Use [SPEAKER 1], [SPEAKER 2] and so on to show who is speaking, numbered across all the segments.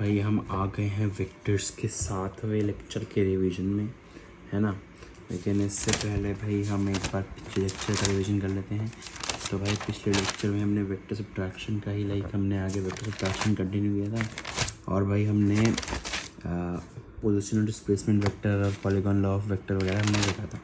[SPEAKER 1] भाई हम आ गए हैं वेक्टर्स के 7वें लेक्चर के रिवीजन में, है ना। लेकिन इससे पहले भाई हम एक बार पिछले लेक्चर का रिवीजन कर लेते हैं। तो भाई पिछले लेक्चर में हमने वेक्टर सब्ट्रैक्शन का ही हमने आगे वेक्टर सब्ट्रैक्शन कंटिन्यू किया था। और भाई हमने पोजिशनल डिस्प्लेसमेंट वेक्टर और पॉलीगॉन लॉ ऑफ वेक्टर वगैरह हमने देखा था,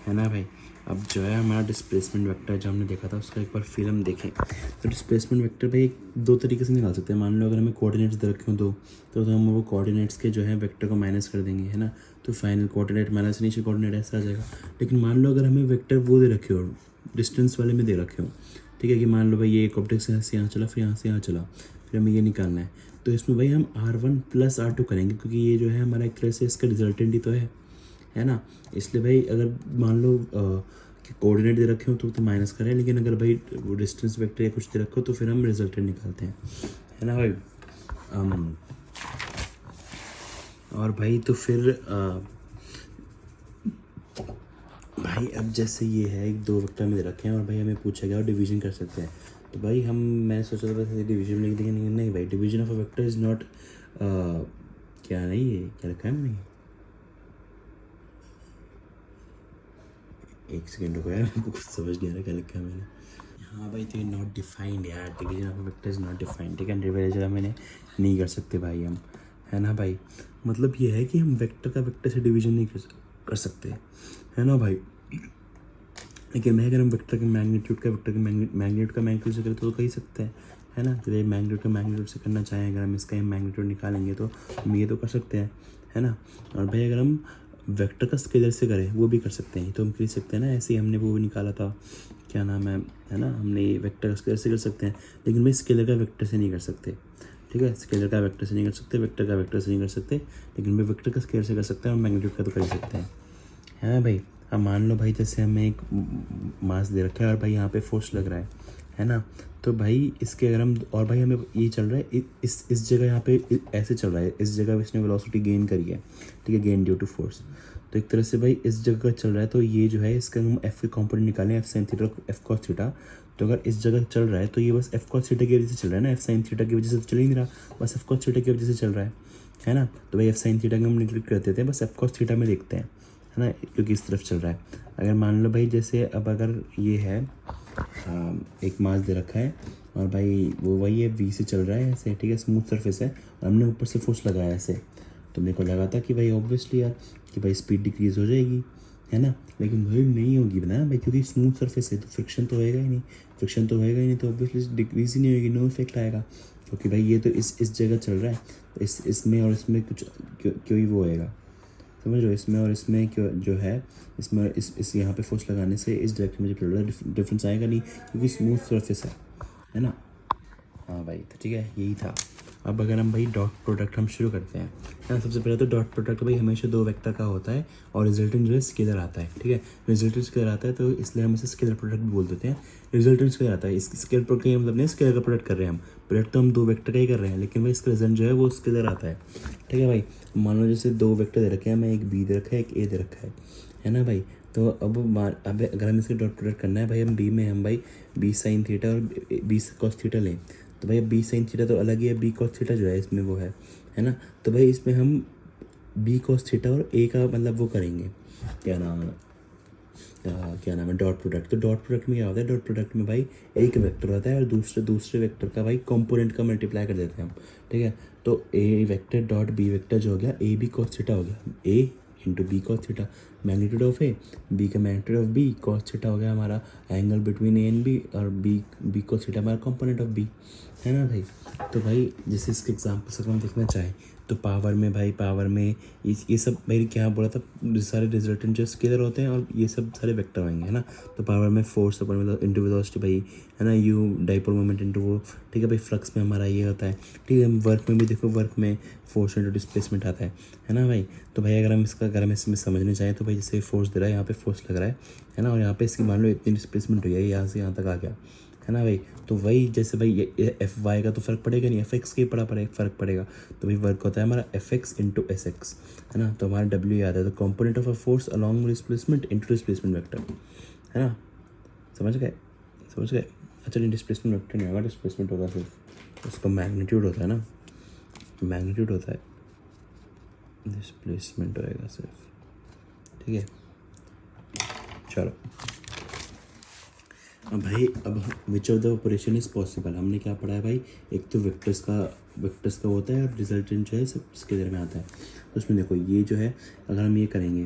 [SPEAKER 1] है ना भाई। अब जो है हमारा डिस्प्लेसमेंट वेक्टर जो हमने देखा था उसका एक बार फिर हम देखें। तो डिस्प्लेसमेंट वेक्टर भाई दो तरीके से निकाल सकते हैं। मान लो अगर हमें कोऑर्डिनेट्स दे रखे हो दो, तो हम वो कोऑर्डिनेट्स के जो है वेक्टर को माइनस कर देंगे, है ना। तो फाइनल कोऑर्डिनेट माइनस नीचे कोऑर्डिनेट ऐसा आ जाएगा। लेकिन मान लो अगर हमें वेक्टर वो दे रखे हो, डिस्टेंस वाले में दे रखे हो, ठीक है, कि मान लो भाई ये एक ऑब्जेक्ट से यहाँ चला, फिर यहाँ से यहाँ चला, फिर हमें ये निकालना है। तो इसमें भाई हम R1 + R2 करेंगे, क्योंकि ये जो है हमारा एक तरह से इसका रिजल्टेंट ही तो है ना। इसलिए भाई अगर मान लो कि कोऑर्डिनेट दे रखे हो तो माइनस करें, लेकिन अगर भाई वो डिस्टेंस वेक्टर या कुछ दे रखो तो फिर हम रिजल्टेंट निकालते हैं, है ना भाई। और भाई तो फिर भाई अब जैसे ये है एक दो वेक्टर में दे रखे हैं और भाई हमें पूछा गया और डिवीजन कर सकते हैं। तो भाई मैंने सोचा था वैसे डिवीजन में लिख देंगे, नहीं भाई, division of a vector is not क्या नहीं है, क्या रखा है नहीं, एक सेकेंड रुको यार, मेरे को कुछ समझ नहीं आ रहा क्या लिखा है मैंने। हाँ भाई, तो ये नॉट डिफाइंड यार, division of vector is not defined, ठीक है। डिवीजन मैंने नहीं कर सकते भाई हम, है ना भाई। मतलब ये है कि हम वेक्टर का वेक्टर से डिवीजन नहीं कर सकते, है ना भाई। लेकिन मैं अगर हम वेक्टर के मैग्नीट्यूड का वेक्टर के मैग्नीट्यूड का मैग्नीट्यूड से करें तो कर ही सकते हैं, है ना। तो मैग्नीट्यूड का मैग्नीट्यूड से करना चाहें, अगर हम इसका मैग्नीट्यूड निकालेंगे तो हम ये तो कर सकते हैं, है ना। और भाई अगर हम वेक्टर का स्केलर से करें वो भी कर सकते हैं, तो हम कर सकते हैं ना। ऐसे ही हमने वो भी निकाला था, क्या नाम है ना, हमने ये वेक्टर का स्केलर से कर सकते हैं। लेकिन भाई स्केलर का वेक्टर से नहीं कर सकते, ठीक है। स्केलर का वेक्टर से नहीं कर सकते, वेक्टर का वेक्टर से नहीं कर सकते, लेकिन भाई वेक्टर का स्केलर से कर सकते हैं और मैग्नीट्यूड का तो कर ही सकते हैं, है ना भाई। अब मान लो भाई जैसे हमें एक मास दे रखा है और भाई यहाँ पे फोर्स लग रहा है ना। तो भाई इसके अगर हम, और भाई हमें ये चल रहा है इस जगह यहाँ पे ऐसे चल रहा है, इस जगह इसने वेलोसिटी गेन करी है, ठीक है, गेन ड्यू टू फोर्स। तो एक तरह से भाई इस जगह का चल रहा है, तो ये जो है इसका हम एफ के कॉम्पोनेंट निकालें, F sine theta, F cos theta. तो अगर इस जगह चल रहा है तो ये बस एफ कॉस थीटा की वजह से चल रहा है ना, एफ साइन थीटा की वजह से तो चल ही नहीं रहा, बस एफ कॉस थीटा की वजह से चल रहा है ना। तो भाई एफ साइन थीटा को हम निगलेक्ट कर देते हैं, बस एफ कॉस थीटा में देखते हैं, है ना, क्योंकि इस तरफ चल रहा है। अगर मान लो भाई जैसे अब अगर ये है एक मास दे रखा है और भाई वो वही है वी से चल रहा है ऐसे, ठीक है, स्मूथ सरफेस है और हमने ऊपर से फोर्स लगाया ऐसे, तो मेरे को लगा था कि भाई ऑब्वियसली यार कि भाई स्पीड डिक्रीज़ हो जाएगी, है ना। लेकिन वही नहीं होगी ना भाई, क्योंकि स्मूथ सरफेस है तो फ्रिक्शन तो होएगा ही नहीं, फ्रिक्शन तो होएगा ही नहीं, तो ऑब्वियसली डिक्रीज़ ही नहीं होगी, नो इफेक्ट आएगा। क्योंकि भाई ये तो इस जगह चल रहा है, तो इसमें और इसमें कुछ क्यों ही वो होएगा, समझ रहे हो। इसमें और इसमें क्यों जो है, इसमें इस यहाँ पे फोर्स लगाने से इस डायरेक्शन में जो डिफरेंस आएगा नहीं, क्योंकि स्मूथ सरफेस है ना। हाँ भाई, तो ठीक है, यही था। अब अगर हम भाई डॉट प्रोडक्ट हम शुरू करते हैं, है ना। सबसे पहले तो डॉट प्रोडक्ट भाई हमेशा दो वेक्टर का होता है और रिजल्टेंट जो है स्केलर आता है, ठीक है। रिजल्टेंट स्केलर आता है तो इसलिए हम इसे स्केलर प्रोडक्ट भी बोल देते हैं। रिजल्टेंट स्केलर आता है, इस स्केलर प्रोडक्ट का मतलब नहीं स्केलर का प्रोडक्ट कर रहे हैं हम, प्रोडक्ट तो हम दो वेक्टर का ही कर रहे हैं, लेकिन भाई इसका रिजल्ट जो है वो स्केलर आता है, ठीक है भाई। मान लो जैसे दो वेक्टर दे रखे हैं हमें, एक बी दे रखा है, एक ए दे रखा है ना भाई। तो अब अगर हम इसका डॉट प्रोडक्ट करना है भाई, हम बी में हम भाई बी साइन थीटा और बी कॉस थीटा लें, तो भाई बी साइन थीटा तो अलग ही है, बी कॉस थीटा जो है इसमें वो है ना। तो भाई इसमें हम बी कॉस थीटा और ए का मतलब वो करेंगे, क्या नाम है डॉट प्रोडक्ट। तो डॉट प्रोडक्ट में क्या होता है, डॉट प्रोडक्ट में भाई एक वेक्टर होता है और दूसरे वेक्टर का भाई कंपोनेंट का मल्टीप्लाई कर देते हैं हम, ठीक है। तो A vector dot B vector जो हो गया, ए बी कॉस थीटा हो गया, A into B cos theta, magnitude of A, B का magnitude of B, cos theta हो गया हमारा angle between A and B, और बी कॉस थीटा हमारा कंपोनेंट ऑफ बी, है ना भाई। तो भाई जैसे इसके एग्जाम्पल से हम देखना चाहें तो पावर में ये सब भाई क्या बोला था, सारे रिजल्टेंट जो स्केलर होते हैं और ये सब सारे वेक्टर होंगे, है ना। तो पावर में फोर्स अपन मतलब इंटू वेलोसिटी भाई, है ना, यू डाइपोल मोमेंट इंटू वो, ठीक है भाई। फ्लक्स में हमारा ये होता है, ठीक है। वर्क में भी देखो, वर्क में फोर्स इंटू डिस्प्लेसमेंट आता है ना भाई। तो भाई अगर हम इसमें समझने चाहें तो भाई जैसे फोर्स दे रहा है, यहाँ पे फोर्स लग रहा है ना, और यहाँ पे इसकी मान लो इतनी डिस्प्लेसमेंट हुई है, यहाँ से यहाँ तक आ गया, है ना भाई। तो वही जैसे भाई एफ वाई का तो फ़र्क पड़ेगा नहीं, एफ एक्स का ही फ़र्क पड़ेगा। तो भाई वर्क होता है हमारा F x into S x, है ना। तो हमारा डब्ल्यू याद है, तो component of a force along displacement into displacement vector, है ना। समझ गए। अच्छा नहीं, डिस्प्लेसमेंट वेक्टर नहीं होगा, डिस्प्लेसमेंट होगा सिर्फ उसका मैग्नीट्यूड होता है ना। मैग्नीट्यूड होता है, डिस्प्लेसमेंट होएगा सिर्फ, ठीक है। चलो अब भाई, अब which of the operation is possible, हमने क्या पढ़ा है भाई, एक तो वेक्टर्स का होता है और रिजल्टेंट जो है सब स्केलर में आता है। तो उसमें देखो ये जो है, अगर हम ये करेंगे,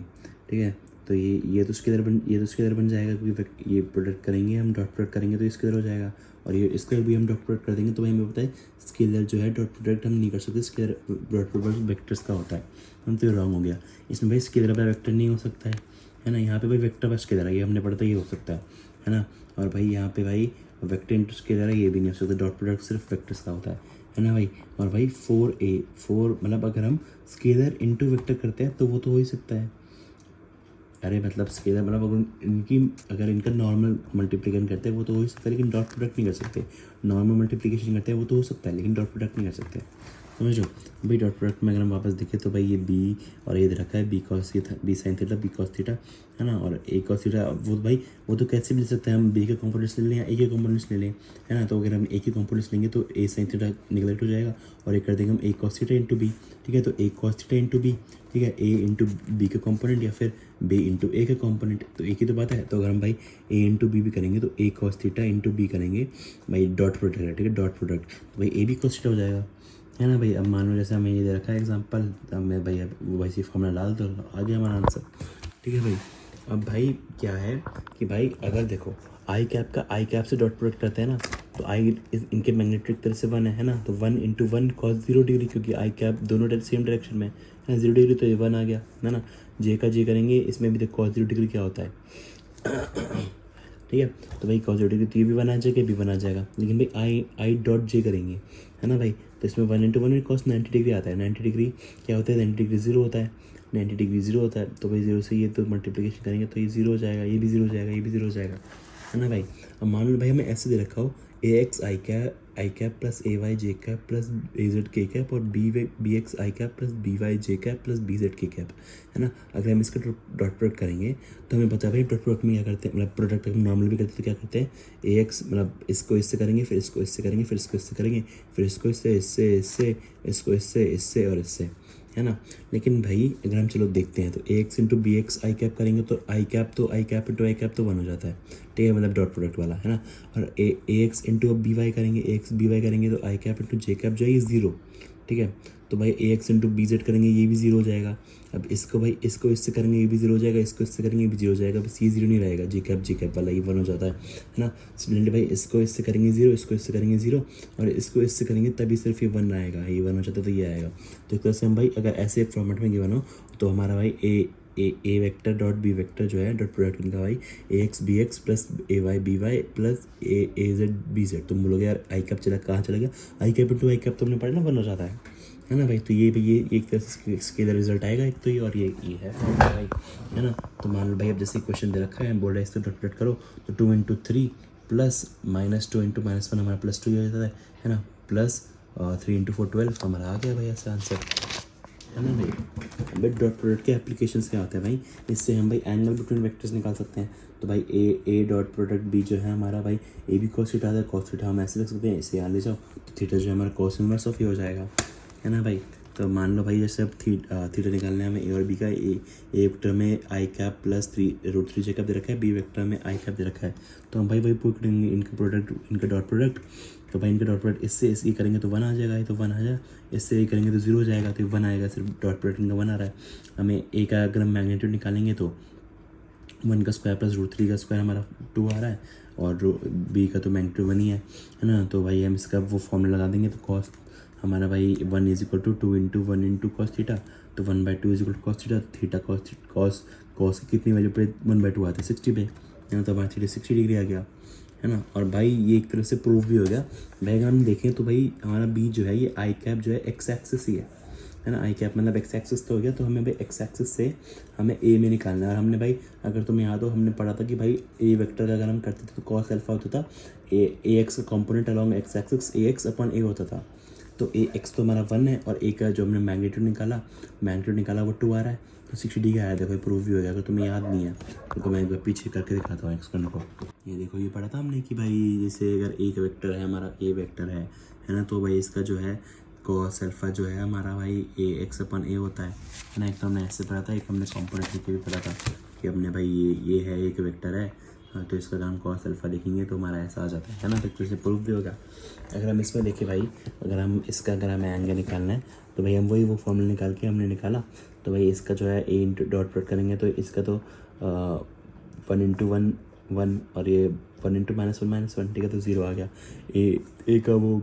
[SPEAKER 1] ठीक है, तो ये तो स्केलर बन जाएगा, क्योंकि ये प्रोडक्ट करेंगे हम, डॉट प्रोडक्ट करेंगे तो ये स्केलर हो जाएगा, और ये इसका भी हम डॉट प्रोडक्ट कर देंगे तो भाई हमें पता है स्केलर जो है डॉट प्रोडक्ट हम नहीं कर सकते, स्केलर डॉट प्रोडक्ट वेक्टर्स का होता है। हम तो ये रॉन्ग हो गया, इसमें भाई स्केलर बाय वेक्टर नहीं हो सकता है ना। यहाँ पे भाई वेक्टर बाय स्केलर है, ये हमने पढ़ा था, ये हो सकता है ना। और भाई यहाँ पे भाई वेक्टर इंटू स्केलर है, ये भी नहीं हो सकता, डॉट प्रोडक्ट सिर्फ वेक्टर्स का होता है ना भाई। और भाई 4 मतलब अगर हम स्केलर इंटू वेक्टर करते हैं तो वो तो हो ही सकता है। अरे मतलब स्केलर मतलब अगर इनका नॉर्मल मल्टीप्लिकेशन करते हैं वो तो हो ही सकता है, लेकिन डॉट प्रोडक्ट नहीं कर सकते। नॉर्मल मल्टीप्लिकेशन करते हैं वो तो हो सकता है, लेकिन डॉट प्रोडक्ट नहीं कर सकते, समझो भाई। डॉट प्रोडक्ट में अगर हम वापस देखें तो भाई ये बी और ये दे रखा है B cos theta B cos theta, है ना, और ए कॉस थीटा। वो भाई वो तो कैसे भी ले सकते हैं, हम बी के कॉम्पोनेंट्स ले लें या ए के कॉम्पोनेंट्स ले लें, है ना। तो अगर हम ए के कॉम्पोनेंट्स लेंगे तो ए साइन थीटा निगलेक्ट हो जाएगा, और ये कर देंगे हम ए कॉस थीटा इंटू बी, ठीक है। तो ए कॉस थीटा इंटू बी, ठीक है, ए इंटू बी का कॉम्पोनेंट या फिर बी इंटू ए का कॉम्पोनेंट, तो एक ही तो बात है। तो अगर हम भाई ए इंटू बी भी करेंगे तो ए कॉस थीटा इंटू बी करेंगे भाई, डॉट प्रोडक्ट है, ठीक है, डॉट प्रोडक्ट, तो भाई ए बी कॉस थीटा हो जाएगा, है ना भाई। अब मान लो जैसे हमें ये दे रखा है एग्जांपल, अब मैं भाई अब वो वैसे फॉर्मूला डाल दो, आ गया हमारा आंसर, ठीक है भाई। अब भाई क्या है कि भाई अगर देखो आई कैप से डॉट प्रोडक्ट करते हैं ना, तो आई इनके मैग्नेटिक तरह से 1 है ना, तो 1 इंटू 1 कॉस 0 डिग्री, क्योंकि आई कैप दोनों सेम डायरेक्शन में है ना, 0 डिग्री तो ये 1 आ गया, है ना। जे का जे करेंगे, इसमें भी देखो कॉस 0 डिग्री क्या होता है, ठीक है। तो भाई कॉस 0 डिग्री तो ये भी 1 आ जाएगा, ये भी 1 आ जाएगा, लेकिन भाई आई डॉट जे करेंगे, है ना भाई, तो इसमें 1 इंटू 1 कॉस 90 डिग्री आता है। 90 डिग्री क्या होता है, 90 डिग्री 0 होता है, 90 डिग्री 0 होता है। तो भाई 0 से ये तो मल्टीप्लिकेशन करेंगे तो ये 0 हो जाएगा, ये भी 0 हो जाएगा, ये भी 0 हो जाएगा, है ना भाई। अब मान लो भाई हमें ऐसे दे रखा हो ए एक्स आई कैप प्लस ए वाई जे कैप प्लस ए जेड के कैप और बी एक्स आई कैप प्लस बी वाई जे कैप प्लस बी जेड के कैप, है ना। अगर हम इसका डॉट प्रोडक्ट करेंगे तो हमें पता है भाई डॉट प्रोडक्ट में क्या करते हैं, मतलब प्रोडक्ट हम नॉर्मल भी करते हैं तो क्या करते हैं, ए एक्स मतलब इसको इससे करेंगे, फिर इसको इससे करेंगे, फिर इसको इससे करेंगे, फिर इसको इसको इससे और इससे, है ना। लेकिन भाई अगर हम चलो देखते हैं तो ए एक्स इंटू बी एक्स आई कैप करेंगे तो आई कैप इंटू आई कैप तो 1 हो जाता है, ठीक है, मतलब डॉट प्रोडक्ट वाला, है ना। और ए एक्स इंटू बी वाई करेंगे, ए एक्स बी वाई करेंगे तो आई कैप इंटू जे कैप जो है ये 0, ठीक है। तो भाई ए एक्स इंटू बी जेड करेंगे, ये भी 0 हो जाएगा। अब इसको भाई इसको इससे करेंगे, ये भी 0 हो जाएगा, इसको इससे करेंगे, ये भी 0 हो जाएगा, बस ये 0 नहीं रहेगा, जे कैप वाला ये 1 हो जाता है ना। सिमिलरली भाई इसको इससे करेंगे 0, इसको इससे करेंगे 0 और इसको इससे करेंगे तभी सिर्फ ये 1 आएगा, ये 1 हो जाता है तो ये आएगा। तो एक तरह से हम भाई अगर ऐसे फॉर्मेट में गिवन हो तो हमारा भाई ए वेक्टर डॉट बी वेक्टर जो है डॉट प्रोडक्ट इनका भाई ए एक्स बी एक्स प्लस ए वाई बी वाई प्लस ए जेड बी जेड। तुम बोलोगे यार आई कैप कहाँ चला गया, आई कैप इंटू आई कैप तुमने पढ़ा ना 1 हो जाता है ना भाई। तो ये एक तरह से स्केलर रिजल्ट आएगा एक तो ये, और ये है भाई, है ना। तो मान लो भाई अब जैसे क्वेश्चन दे रखा है, बोल रहा है इसको डॉट प्रोडक्ट करो तो 2 इंटू 3 प्लस -2 इंटू -1 हमारा +2 हो जाता है ना, प्लस 3 इंटू 4 12 हमारा आ गया भाई ऐसा आंसर, है ना भाई। बट डॉट प्रोडक्ट के एप्लीकेशंस क्या होते हैं भाई, इससे हम भाई एंगल बिटवीन वेक्टर्स निकाल सकते हैं। तो भाई ए डॉट प्रोडक्ट बी जो है हमारा भाई ए भी कॉस थीटा आता है, कॉस थीटा हम ऐसे रख सकते हैं, इसे यहाँ ले जाओ तो थीटा जो है हमारा कॉस इनवर्स ऑफ ए हो जाएगा, है ना भाई। तो मान लो भाई जैसे अब थीटा निकालना है हमें ए और बी का, ए वेक्टर में आई कैप प्लस 3√3 जे कैप दे रखा है, बी वेक्टर में आई कैप दे रखा है। तो हम भाई पुट करेंगे इनका डॉट प्रोडक्ट, तो भाई इनका डॉट प्रोडक्ट इससे इसकी करेंगे तो 1 आ जाएगा, ये तो 1 आ जाएगा, इससे ये करेंगे तो 0 हो जाएगा, तो 1 आएगा, सिर्फ डॉट प्रोडक्ट इनका 1 आ रहा है। हमें ए का अगर हम मैग्नीट्यूड निकालेंगे तो 1 का स्क्वायर प्लस √3 का स्क्वायर हमारा 2 आ रहा है, और बी का तो मैग्नीट्यूड 1 ही है ना। तो भाई हम इसका वो फॉर्मूला लगा देंगे तो कॉस हमारा भाई 1 = 2 इंटू 1 इंटू कॉस थीटा, तो 1/2 = कॉस थीटा, थीटा कॉस की कितनी वैल्यू पे 1/2 आता है 60 पे, है ना। तो हमारा थीटा 60 डिग्री आ गया, है ना। और भाई ये एक तरह से प्रूफ भी हो गया भाई। अगर हम देखें तो भाई हमारा बी जो है ये आई कैप जो है एक्स एक्सिस ही है ना, आई कैप मतलब एक्स एक्सिस तो हो गया। तो हमें भाई एक्स एक्सिस से हमें ए में निकालना है, और हमने भाई अगर तुम्हें याद हो हमने पढ़ा था कि भाई ए वेक्टर का अगर हम करते थे तो कॉस अल्फा होता था, ए एक्स का कॉम्पोनेंट अलॉन्ग एक्स एक्सिस ए एक्स अपॉन ए होता था। तो ए एक्स तो हमारा 1 है, और ए का जो हमने मैग्नीट्यूड निकाला वो 2 आ रहा है, तो 60 डिग्री आया। देखो प्रूफ भी हो गया, अगर तुम्हें याद नहीं है तो मैं एक बार पीछे करके दिखाता हूँ एक्सप्लेन को। ये देखो ये पढ़ा था हमने कि भाई जैसे अगर एक वेक्टर है हमारा ए वेक्टर है ना, तो भाई इसका जो है cos अल्फा जो है हमारा भाई ए एक्स अपन ए होता है ना। एक तो हमने ऐसे पढ़ा था, एक हमने कॉम्पोनेंट लिख के भी पढ़ा था कि हमने भाई ये है एक वेक्टर है, तो इसका हम cos अल्फा लिखेंगे तो हमारा ऐसा आ जाता है ना। तो इससे प्रूफ भी होगा। अगर हम इसमें देखें भाई, अगर हमें एंगल निकालना है तो भाई हम वही फॉर्मूला निकाल के हमने निकाला। तो भाई इसका जो है ए इंटू डॉट प्रोडक्ट करेंगे तो इसका तो 1 इंटू 1 1 और ये 1 इंटू -1 ठीक है, तो 0 आ गया। ए का वो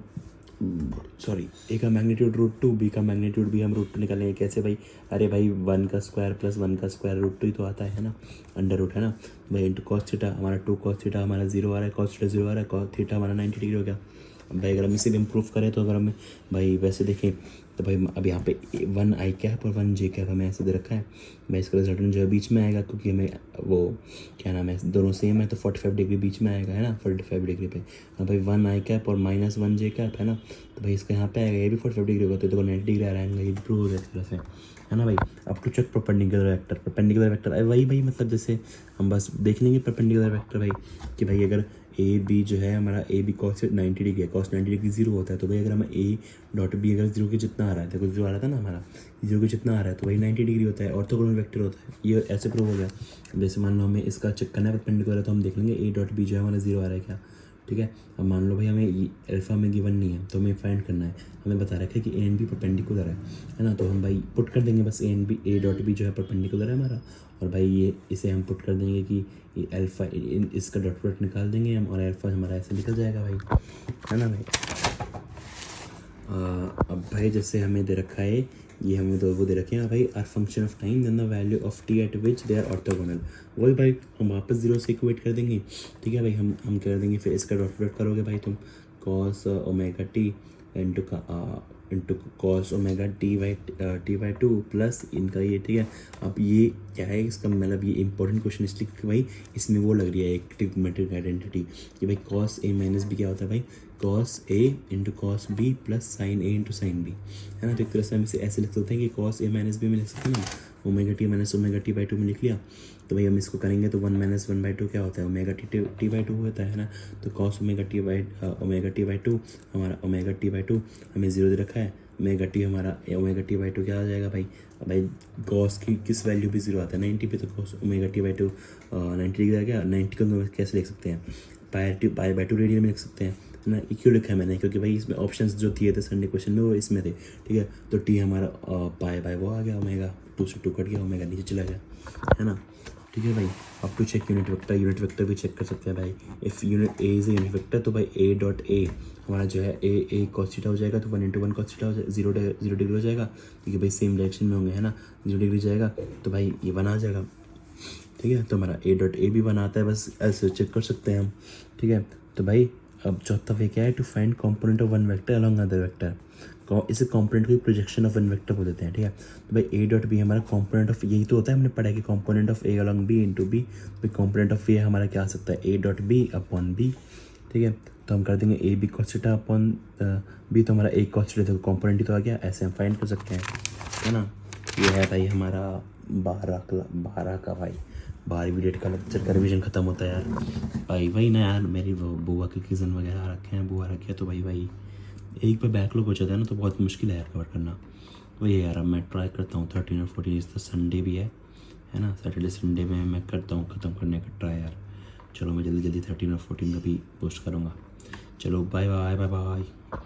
[SPEAKER 1] सॉरी ए का मैग्नीट्यूड √2, बी का मैग्नीट्यूड भी हम √2 निकालेंगे। कैसे भाई? अरे भाई 1 का स्क्वायर प्लस 1 का स्क्वायर √2 ही तो आता है ना, अंडर रूट है ना भाई। इंटू कॉस थीटा हमारा 2 कॉस थीटा हमारा 0 आ रहा है, कॉस थीटा 0 आ रहा है, कॉस थीटा हमारा 90 डिग्री हो गया। अब भाई अगर हम इसे भी इम्प्रूव करें तो अगर हमें भाई वैसे देखें तो भाई अब यहाँ पे 1 आई कैप और 1 जे कैप हमें ऐसे दे रखा है भाई। इसका रिजल्टेंट जो है बीच में आएगा, क्योंकि हमें वो क्या नाम है, दोनों सेम है तो 45 डिग्री बीच में आएगा है ना, 45 डिग्री पे। अब भाई 1 आई कैप और -1 जे कैप है ना, तो भाई इसका यहाँ पे आएगा, ये भी 45 डिग्री होगा, तो देखो 90 डिग्री आ रहा है, ये भी प्रूव हो गया इस तरह से है ना भाई। अब टू चेक परपेंडिकुलर वेक्टर वही भाई, मतलब जैसे हम बस देख लेंगे परपेंडिकुलर वेक्टर भाई कि भाई अगर ए बी जो है हमारा ए बी कॉस 90 डिग्री है, कॉस 90 डिग्री 0 होता है, तो भाई अगर हमें ए डॉट बी अगर 0 के जितना आ रहा है, देखो 0 आ रहा था ना हमारा, 0 के जितना आ रहा है तो वही 90 डिग्री होता है, ऑर्थोगोनल वेक्टर होता है। ये ऐसे प्रूव हो गया। जैसे मान लो हमें इसका चेक करना है परपेंडिकुलर है, तो हम देख लेंगे ए डॉट बी जो है हमारा 0 आ रहा है क्या, ठीक है। अब मान लो भाई हमें अल्फा में गिवन नहीं है तो हमें फाइंड करना है, हमें बता रखा है कि ए एंड बी परपेंडिकुलर है ना, तो हम भाई पुट कर देंगे बस ए डॉट बी जो है परपेंडिकुलर है हमारा, और भाई ये इसे हम पुट कर देंगे कि ये अल्फा इसका डॉट प्रोडक्ट निकाल देंगे हम, और अल्फा हमारा ऐसे निकल जाएगा भाई, है ना भाई। अब भाई जैसे हमें दे रखा है, ये हमें तो वो दे रखे हैं भाई, R function of time then the value of T at which they are orthogonal. वही भाई हम वापस 0 से इक्वेट कर देंगे, ठीक है भाई। हम कर देंगे, फिर इसका डॉट प्रोडक्ट करोगे भाई तुम, cos omega T into cos omega t by 2 plus इनका ये, ठीक है। अब ये क्या है इसका मतलब, ये इंपॉर्टेंट क्वेश्चन इसलिए कि भाई इसमें वो लग रही है एक ट्रिग्मेट्रिक आइडेंटिटी कि भाई कॉस ए माइनस बी क्या होता है भाई, cos A into cos B plus sine A into sine B, है ना। तो एक तरह से हम इसे ऐसे लिख सकते हैं कि कॉस ए माइनस बी में लिख सकते हैं ना, omega T minus omega t by 2 में लिख लिया। तो भाई हम इसको करेंगे तो 1 - 1/2 क्या होता है, ओमेगा टी बाई 2 होता है ना। तो कॉस ओमेगा टी बाई 2 हमारा ओमेगा टी बाई 2 हमें 0 दे रखा है, ओमेगा टी बाई 2 क्या आ जाएगा भाई। भाई कॉस की किस वैल्यू पे 0 आता है, 90 पे, तो cos omega t by 2 90 degree आ गया। 90 को हम कैसे लिख सकते हैं, पाई बाई 2 रेडियन में लिख सकते हैं ना। क्यों लिखा है मैंने, क्योंकि भाई इसमें ऑप्शंस जो दिए थे संडे क्वेश्चन में वो इसमें थे, ठीक है। तो टी हमारा पाई बाय वो आ गया, ओमेगा 2 से 2 कट गया, ओमेगा नीचे चला गया, है ना, ठीक है भाई। अब टू चेक यूनिट वेक्टर भी चेक कर सकते हैं भाई। If unit A is a unit vector तो भाई ए डॉट ए हमारा जो है ए कॉस थीटा हो जाएगा, तो 1 × 1 कॉस थीटा हो जाएगा, 0 डिग्री हो जाएगा, क्योंकि भाई सेम डायरेक्शन में होंगे, है ना। 0 डिग्री जाएगा तो भाई ये 1 आ जाएगा, ठीक है। तो हमारा ए डॉट ए भी 1 आता है, बस ऐसे चेक कर सकते हैं हम, ठीक है। तो भाई अब चौथा वे क्या है, to find component of one vector along other vector. इसे कॉम्पोनेंट की प्रोजेक्शन ऑफ वन वेक्टर बोल देते हैं, ठीक है। तो भाई ए डॉट बी हमारा कॉम्पोनेंट ऑफ, यही तो होता है हमने पढ़ा है कि component of A along B into B, तो कॉम्पोनेंट ऑफ ए हमारा क्या आ सकता है, A dot B upon B, ठीक है। तो हम कर देंगे A B cos theta upon B, तो हमारा ए कॉस थीटा कॉम्पोनेंट ही तो आ गया, ऐसे हम फाइंड कर सकते हैं, है ना। ये है भाई हमारा 12 का भाई 12वीं डेट का लेक्चर का रिवीजन ख़त्म होता है यार। भाई वही ना यार, मेरी वो बुआ के किज़न वगैरह रखे हैं, बुआ रखे हैं, तो भाई एक बार बैकलॉग हो जाता है ना तो बहुत मुश्किल है यार कवर करना। वही यार अब मैं ट्राई करता हूँ 13 और 14 इस संडे भी है ना, सैटरडे संडे में मैं करता हूँ ख़त्म करने का ट्राई यार। चलो मैं जल्दी 13 और 14 का भी पोस्ट करूँगा। चलो बाय बाय बाय बाय।